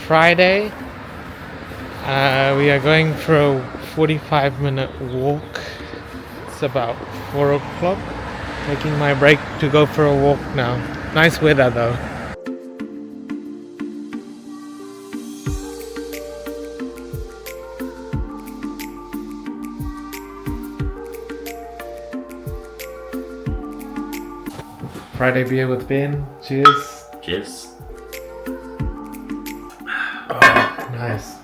Friday. We are going for a 45-minute walk. It's about 4 o'clock. Taking my break to go for a walk now. Nice weather though. Friday beer with Ben. Cheers. Cheers. Oh, nice.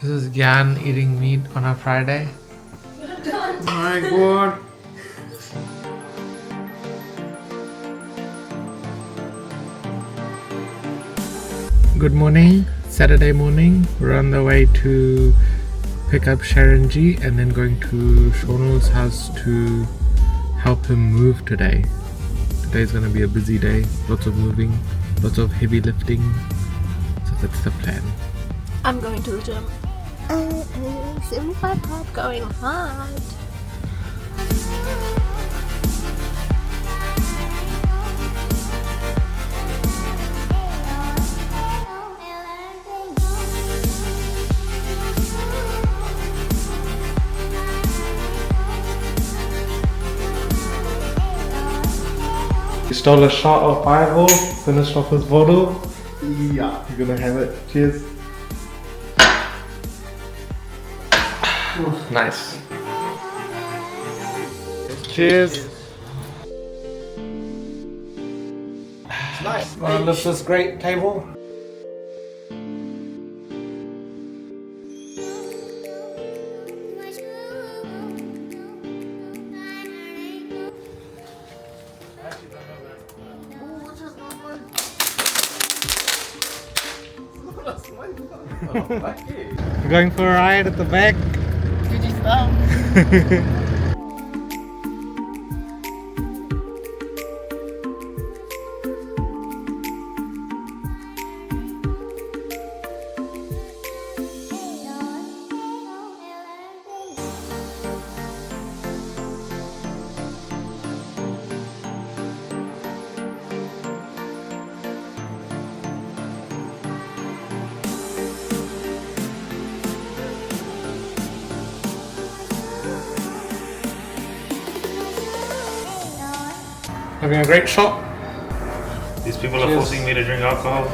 This is Gyan eating meat on a Friday. Oh my god. Good morning. Saturday morning. We're on the way to pick up Sharon G and then going to Shonal's house to help him move today. Today's gonna be a busy day. Lots of moving, lots of heavy lifting. So that's the plan. I'm going to the gym. 75 hard, going hard. You stole a shot of fireball, finished off his bottle. Yeah, you're gonna have it. Cheers. Ooh, nice. Cheers. It's nice. Wanna lift this great table? We're going for a ride at the back. Having a great shot. These people are forcing me to drink alcohol.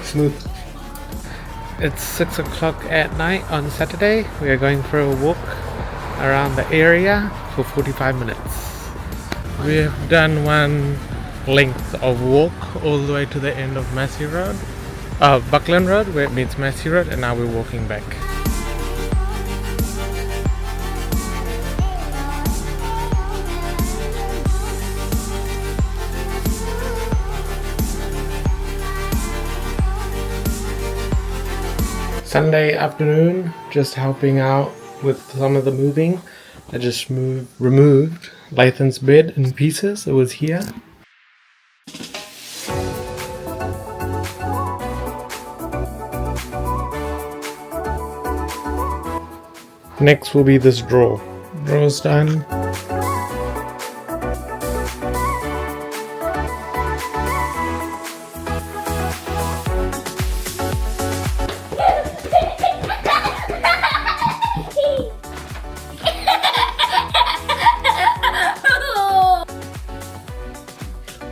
Smooth. It's 6 o'clock at night on Saturday. We are going for a walk around the area for 45 minutes. We have done one length of walk all the way to the end of Massey Road, Buckland Road, where it meets Massey Road, and now we're walking back. Sunday afternoon, just helping out with some of the moving. I just removed Lathan's bed in pieces. It was here. Next will be this drawer. Drawer's done.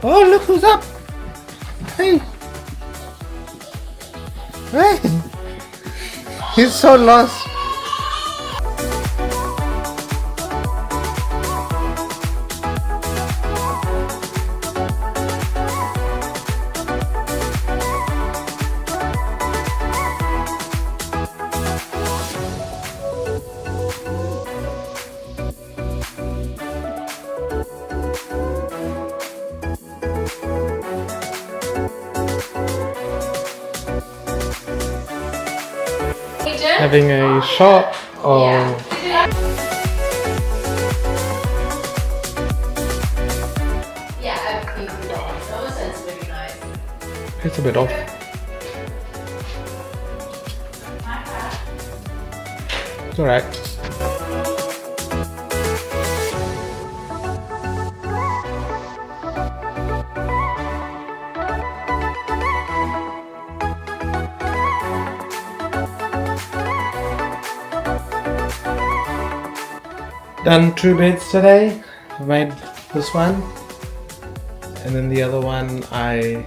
Oh, look who's up! Hey! Hey! He's so lost. Having a shot of it's a bit off. It's alright. Done 2 beds today. I made this one, and then the other one I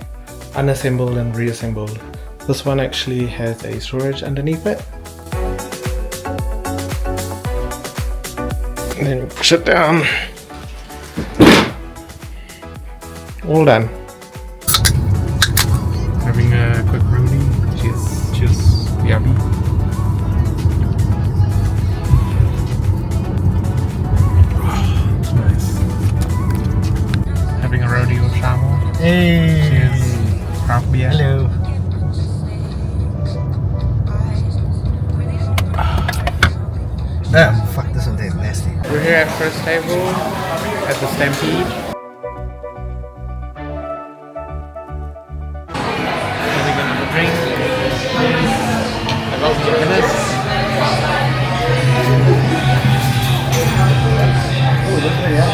unassembled and reassembled. This one actually has a storage underneath it. And then push it down. All done. Having a quick roadie. Cheers. Cheers. Yummy. It's nice. Having a roadie with Shamal. Hey. Cheers. Craft beer. Hello. Fuck, this one tastes nasty. We're here at first table at the Stampede. Having another drink. I got some Guinness. Oh, look at that.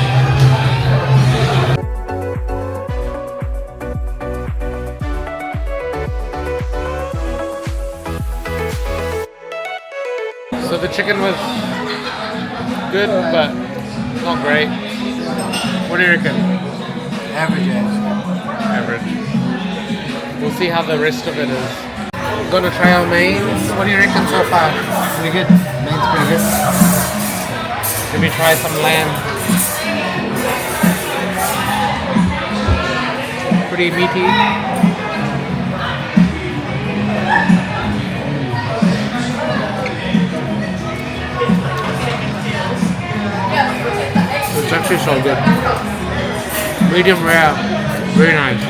So the chicken was good, but not great. What do you reckon? Average ass. Average. We'll see how the rest of it is. We're gonna try our mains. What do you reckon so far? Pretty good. Main's pretty good. Let me try some lamb. Pretty meaty. It's actually so good. Medium rare. Very nice.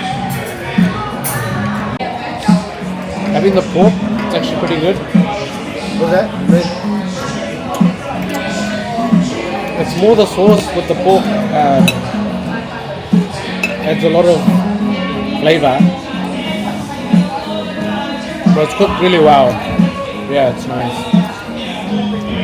Having the pork, it's actually pretty good. What's that? It's more the sauce with the pork. Adds a lot of flavor. But it's cooked really well. Yeah, it's nice.